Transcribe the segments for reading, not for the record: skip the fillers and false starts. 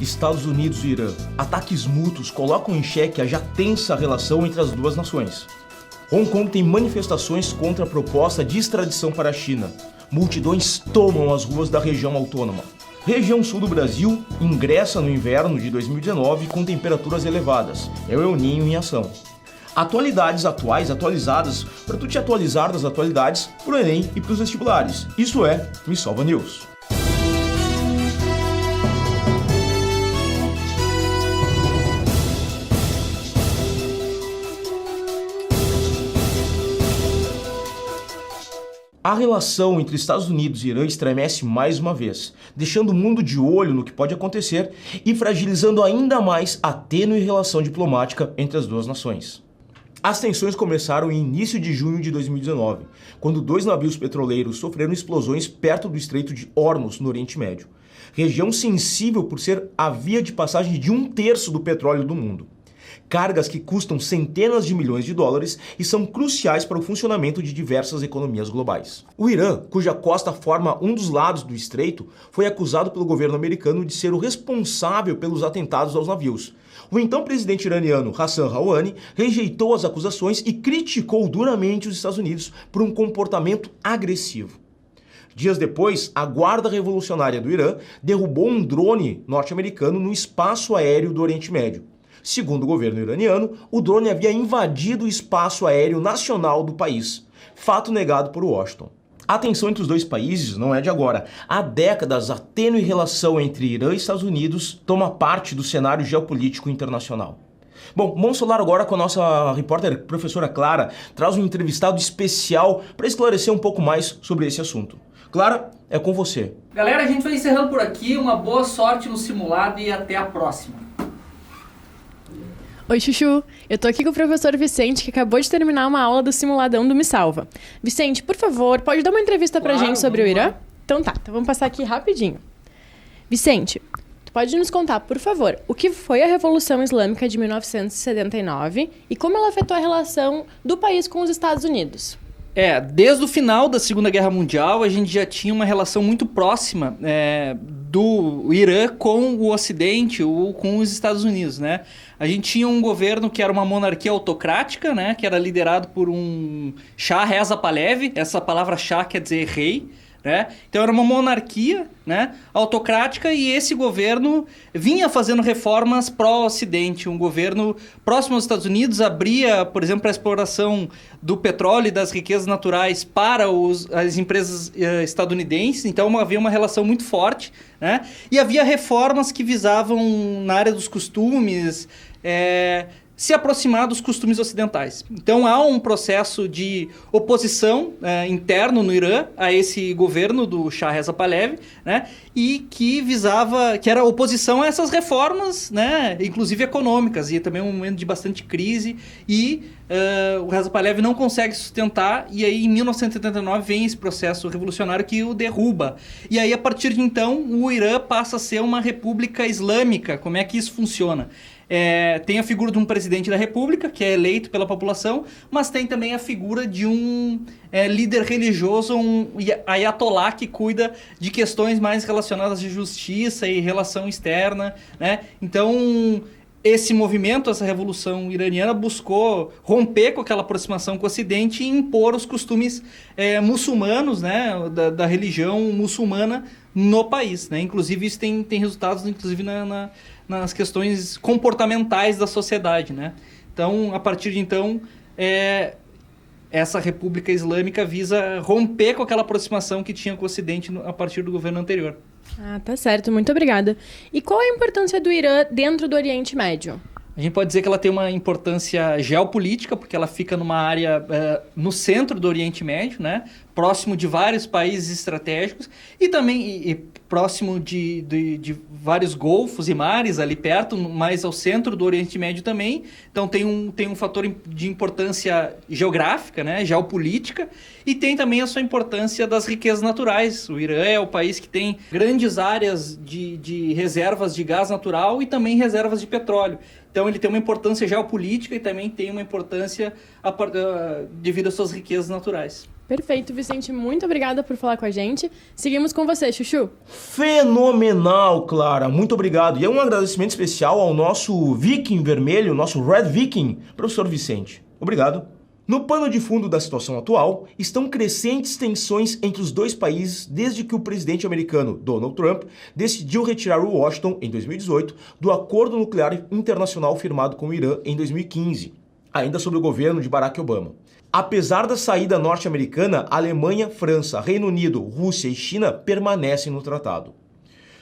Estados Unidos e Irã. Ataques mútuos colocam em xeque a já tensa relação entre as duas nações. Hong Kong tem manifestações contra a proposta de extradição para a China. Multidões tomam as ruas da região autônoma. Região sul do Brasil ingressa no inverno de 2019 com temperaturas elevadas. É o El Niño em ação. Atualidades atualizadas para tu te atualizar das atualidades pro Enem e pros vestibulares. Isso é Me Salva News. A relação entre Estados Unidos e Irã estremece mais uma vez, deixando o mundo de olho no que pode acontecer e fragilizando ainda mais a tênue relação diplomática entre as duas nações. As tensões começaram em início de junho de 2019, quando 2 navios petroleiros sofreram explosões perto do Estreito de Hormuz, no Oriente Médio, região sensível por ser a via de passagem de 1/3 do petróleo do mundo. Cargas que custam centenas de milhões de dólares e são cruciais para o funcionamento de diversas economias globais. O Irã, cuja costa forma um dos lados do estreito, foi acusado pelo governo americano de ser o responsável pelos atentados aos navios. O então presidente iraniano Hassan Rouhani rejeitou as acusações e criticou duramente os Estados Unidos por um comportamento agressivo. Dias depois, a Guarda Revolucionária do Irã derrubou um drone norte-americano no espaço aéreo do Oriente Médio. Segundo o governo iraniano, o drone havia invadido o espaço aéreo nacional do país, fato negado por Washington. A tensão entre os dois países não é de agora. Há décadas, a tênue relação entre Irã e Estados Unidos toma parte do cenário geopolítico internacional. Bom, vamos falar agora com a nossa repórter, professora Clara, traz um entrevistado especial para esclarecer um pouco mais sobre esse assunto. Clara, é com você. Galera, a gente vai encerrando por aqui. Uma boa sorte no simulado e até a próxima. Oi, Chuchu! Eu tô aqui com o professor Vicente, que acabou de terminar uma aula do simuladão do Me Salva. Vicente, por favor, pode dar uma entrevista pra gente sobre o Irã? Então vamos passar aqui rapidinho. Vicente, tu pode nos contar, por favor, o que foi a Revolução Islâmica de 1979 e como ela afetou a relação do país com os Estados Unidos? Desde o final da Segunda Guerra Mundial, a gente já tinha uma relação muito próxima do Irã com o Ocidente ou com os Estados Unidos, né? A gente tinha um governo que era uma monarquia autocrática, né? Que era liderado por um Shah Reza Pahlavi. Essa palavra Shah quer dizer rei, né? Então era uma monarquia, né, autocrática, e esse governo vinha fazendo reformas pró-Ocidente. Um governo próximo aos Estados Unidos abria, por exemplo, a exploração do petróleo e das riquezas naturais para as empresas estadunidenses. Então havia uma relação muito forte, né? E havia reformas que visavam, na área dos costumes, se aproximar dos costumes ocidentais. Então há um processo de oposição interno no Irã a esse governo do Shah Reza Pahlavi, né? E que era oposição a essas reformas, né? Inclusive econômicas, e também um momento de bastante crise, e o Reza Pahlavi não consegue sustentar, e aí em 1979 vem esse processo revolucionário que o derruba. E aí, a partir de então, o Irã passa a ser uma república islâmica. Como é que isso funciona? Tem a figura de um presidente da república, que é eleito pela população, mas tem também a figura de um líder religioso, um ayatollah, que cuida de questões mais relacionadas à justiça e relação externa, né? Então, esse movimento, essa revolução iraniana, buscou romper com aquela aproximação com o Ocidente e impor os costumes muçulmanos, né? Da religião muçulmana no país, né? Inclusive, isso tem resultados, inclusive, nas questões comportamentais da sociedade, né? Então, a partir de então, essa República Islâmica visa romper com aquela aproximação que tinha com o Ocidente a partir do governo anterior. Ah, tá certo. Muito obrigada. E qual a importância do Irã dentro do Oriente Médio? A gente pode dizer que ela tem uma importância geopolítica, porque ela fica numa área no centro do Oriente Médio, né? Próximo de vários países estratégicos e também próximo de vários golfos e mares ali perto, mais ao centro do Oriente Médio também. Então tem um fator de importância geográfica, né? Geopolítica, e tem também a sua importância das riquezas naturais. O Irã é o país que tem grandes áreas de reservas de gás natural e também reservas de petróleo. Então ele tem uma importância geopolítica e também tem uma importância devido às suas riquezas naturais. Perfeito, Vicente. Muito obrigada por falar com a gente. Seguimos com você, Chuchu. Fenomenal, Clara. Muito obrigado. E é um agradecimento especial ao nosso Viking vermelho, nosso Red Viking, professor Vicente. Obrigado. No pano de fundo da situação atual, estão crescentes tensões entre os dois países desde que o presidente americano Donald Trump decidiu retirar o Washington, em 2018, do acordo nuclear internacional firmado com o Irã em 2015, ainda sob o governo de Barack Obama. Apesar da saída norte-americana, Alemanha, França, Reino Unido, Rússia e China permanecem no tratado.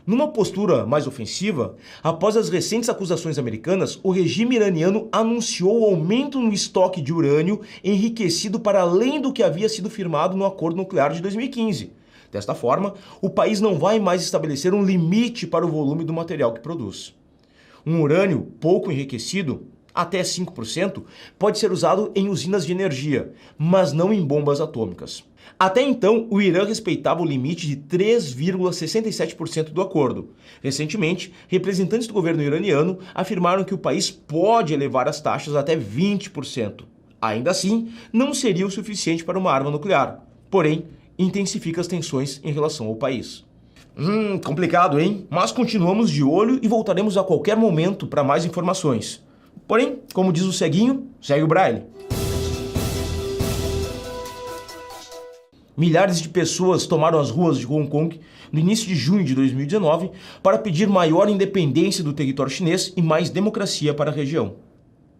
Numa postura mais ofensiva, após as recentes acusações americanas, o regime iraniano anunciou o aumento no estoque de urânio enriquecido para além do que havia sido firmado no acordo nuclear de 2015. Desta forma, o país não vai mais estabelecer um limite para o volume do material que produz. Um urânio pouco enriquecido, até 5%, pode ser usado em usinas de energia, mas não em bombas atômicas. Até então, o Irã respeitava o limite de 3,67% do acordo. Recentemente, representantes do governo iraniano afirmaram que o país pode elevar as taxas até 20%. Ainda assim, não seria o suficiente para uma arma nuclear. Porém, intensifica as tensões em relação ao país. Complicado, hein? Mas continuamos de olho e voltaremos a qualquer momento para mais informações. Porém, como diz o ceguinho, segue o braille. Milhares de pessoas tomaram as ruas de Hong Kong no início de junho de 2019 para pedir maior independência do território chinês e mais democracia para a região.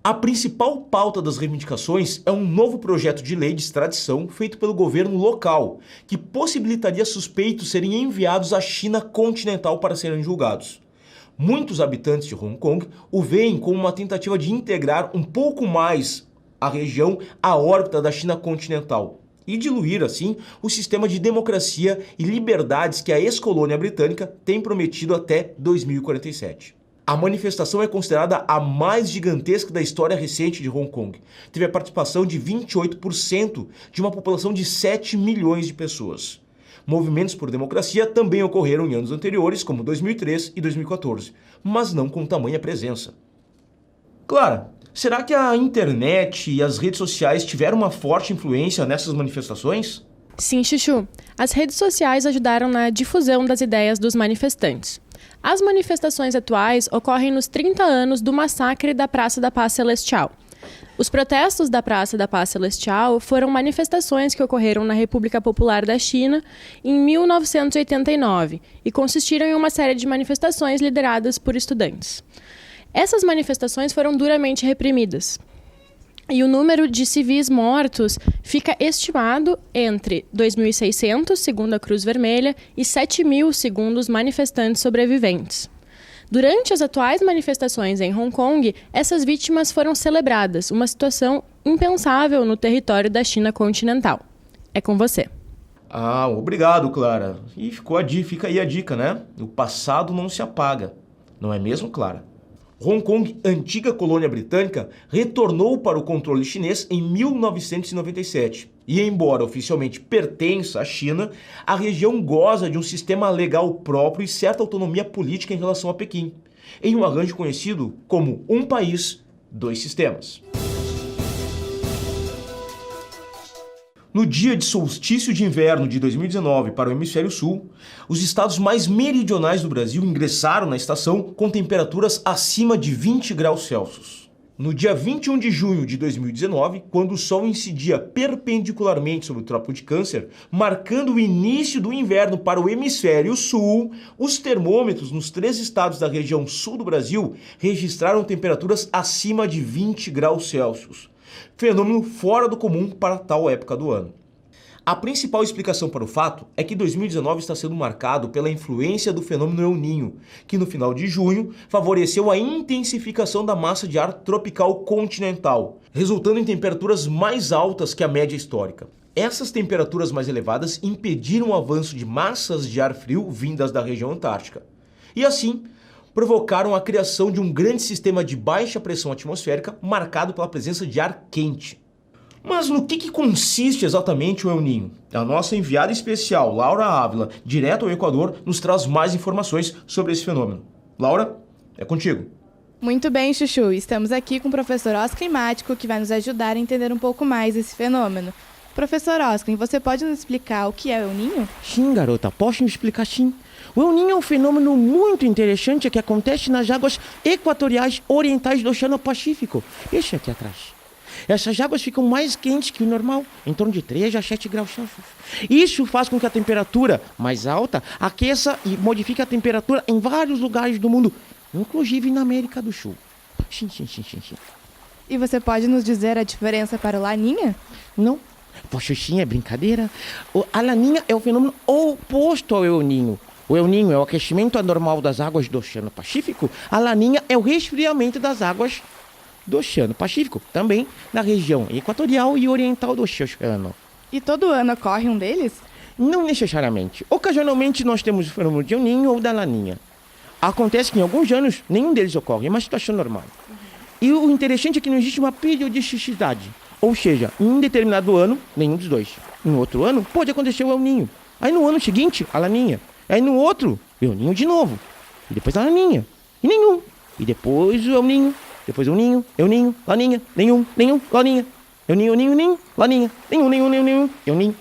A principal pauta das reivindicações é um novo projeto de lei de extradição feito pelo governo local, que possibilitaria suspeitos serem enviados à China continental para serem julgados. Muitos habitantes de Hong Kong o veem como uma tentativa de integrar um pouco mais a região à órbita da China continental e diluir, assim, o sistema de democracia e liberdades que a ex-colônia britânica tem prometido até 2047. A manifestação é considerada a mais gigantesca da história recente de Hong Kong. Teve a participação de 28% de uma população de 7 milhões de pessoas. Movimentos por democracia também ocorreram em anos anteriores, como 2003 e 2014, mas não com tamanha presença. Clara, será que a internet e as redes sociais tiveram uma forte influência nessas manifestações? Sim, Chuchu. As redes sociais ajudaram na difusão das ideias dos manifestantes. As manifestações atuais ocorrem nos 30 anos do massacre da Praça da Paz Celestial. Os protestos da Praça da Paz Celestial foram manifestações que ocorreram na República Popular da China em 1989 e consistiram em uma série de manifestações lideradas por estudantes. Essas manifestações foram duramente reprimidas. E o número de civis mortos fica estimado entre 2.600, segundo a Cruz Vermelha, e 7.000, segundo os manifestantes sobreviventes. Durante as atuais manifestações em Hong Kong, essas vítimas foram celebradas, uma situação impensável no território da China continental. É com você. Obrigado, Clara. E fica aí a dica, né? O passado não se apaga. Não é mesmo, Clara? Hong Kong, antiga colônia britânica, retornou para o controle chinês em 1997. E embora oficialmente pertença à China, a região goza de um sistema legal próprio e certa autonomia política em relação a Pequim, em um arranjo conhecido como um país, dois sistemas. No dia de solstício de inverno de 2019 para o Hemisfério Sul, os estados mais meridionais do Brasil ingressaram na estação com temperaturas acima de 20 graus Celsius. No dia 21 de junho de 2019, quando o Sol incidia perpendicularmente sobre o Trópico de Câncer, marcando o início do inverno para o Hemisfério Sul, os termômetros nos 3 estados da região sul do Brasil registraram temperaturas acima de 20 graus Celsius. Fenômeno fora do comum para tal época do ano. A principal explicação para o fato é que 2019 está sendo marcado pela influência do fenômeno El Niño, que no final de junho favoreceu a intensificação da massa de ar tropical continental, resultando em temperaturas mais altas que a média histórica. Essas temperaturas mais elevadas impediram o avanço de massas de ar frio vindas da região antártica. E assim, provocaram a criação de um grande sistema de baixa pressão atmosférica marcado pela presença de ar quente. Mas no que consiste exatamente o El Niño? A nossa enviada especial, Laura Ávila, direto ao Equador, nos traz mais informações sobre esse fenômeno. Laura, é contigo. Muito bem, Chuchu. Estamos aqui com o professor Oscar Imático, que vai nos ajudar a entender um pouco mais esse fenômeno. Professor Osklin, você pode nos explicar o que é o El Niño? Sim, garota, posso me explicar sim. O El Niño é um fenômeno muito interessante que acontece nas águas equatoriais orientais do Oceano Pacífico. Esse aqui atrás. Essas águas ficam mais quentes que o normal, em torno de 3 a 7 graus Celsius. Isso faz com que a temperatura mais alta aqueça e modifique a temperatura em vários lugares do mundo, inclusive na América do Sul. Sim. E você pode nos dizer a diferença para o Laninha? Não. Poxa, sim, é brincadeira. A Laninha é o fenômeno oposto ao El Niño. O El Niño é o aquecimento anormal das águas do Oceano Pacífico. A Laninha é o resfriamento das águas do Oceano Pacífico, também na região equatorial e oriental do oceano. E todo ano ocorre um deles? Não necessariamente. Ocasionalmente nós temos o fenômeno de El Niño ou da Laninha. Acontece que em alguns anos nenhum deles ocorre, é uma situação normal. E o interessante é que não existe uma periodicidade. Ou seja, em um determinado ano, nenhum dos dois. Em outro ano, pode acontecer o El Niño. Aí no ano seguinte, a Laninha. Aí no outro, o El Niño de novo. E depois a Laninha. E nenhum. E depois o El Niño. Depois o Ninho, El Niño, Laninha, nenhum, Laninha. El Niño, Laninha. Nenhum, El Niño,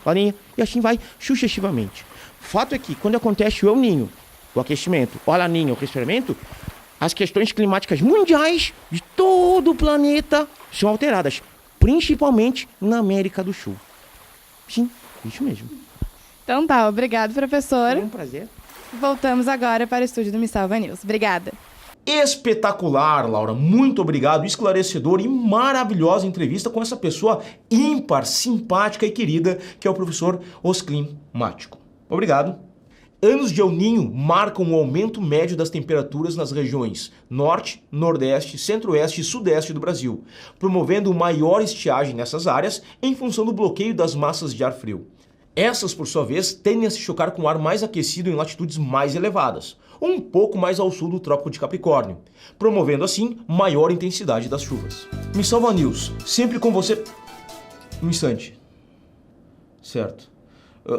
Laninha. E assim vai sucessivamente. O fato é que quando acontece o El Niño, o aquecimento, ou a Laninha, o resfriamento, as questões climáticas mundiais de todo o planeta são alteradas, principalmente na América do Sul. Sim, isso mesmo. Então tá, obrigado, professor. É um prazer. Voltamos agora para o estúdio do Me Salva News. Obrigada. Espetacular, Laura. Muito obrigado. Esclarecedor e maravilhosa entrevista com essa pessoa ímpar, simpática e querida, que é o professor Osklin Mático. Obrigado. Anos de El Niño marcam o aumento médio das temperaturas nas regiões Norte, Nordeste, Centro-Oeste e Sudeste do Brasil, promovendo maior estiagem nessas áreas em função do bloqueio das massas de ar frio. Essas, por sua vez, tendem a se chocar com o ar mais aquecido em latitudes mais elevadas, um pouco mais ao sul do Trópico de Capricórnio, promovendo assim maior intensidade das chuvas. Me Salva News, sempre com você... Um instante. Certo.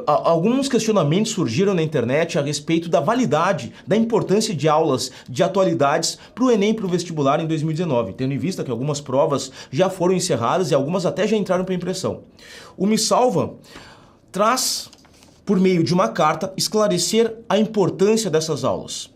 Alguns questionamentos surgiram na internet a respeito da validade, da importância de aulas de atualidades para o Enem e para o vestibular em 2019, tendo em vista que algumas provas já foram encerradas e algumas até já entraram para impressão. O Me Salva traz, por meio de uma carta, esclarecer a importância dessas aulas.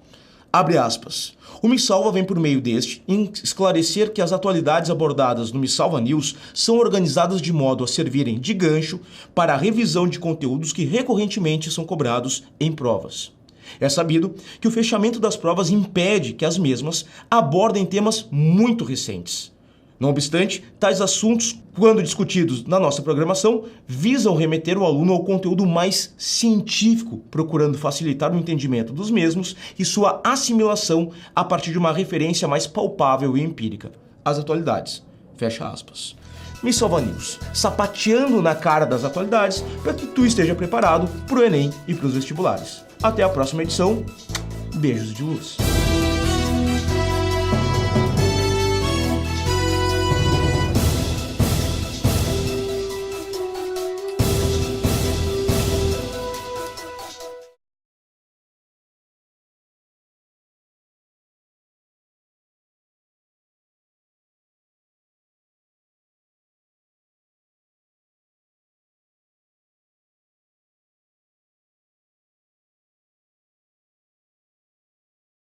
Abre aspas. O Me Salva vem por meio deste esclarecer que as atualidades abordadas no Me Salva News são organizadas de modo a servirem de gancho para a revisão de conteúdos que recorrentemente são cobrados em provas. É sabido que o fechamento das provas impede que as mesmas abordem temas muito recentes. Não obstante, tais assuntos, quando discutidos na nossa programação, visam remeter o aluno ao conteúdo mais científico, procurando facilitar o entendimento dos mesmos e sua assimilação a partir de uma referência mais palpável e empírica. As atualidades. Fecha aspas. Me Salva News, sapateando na cara das atualidades para que tu esteja preparado para o Enem e para os vestibulares. Até a próxima edição. Beijos de luz.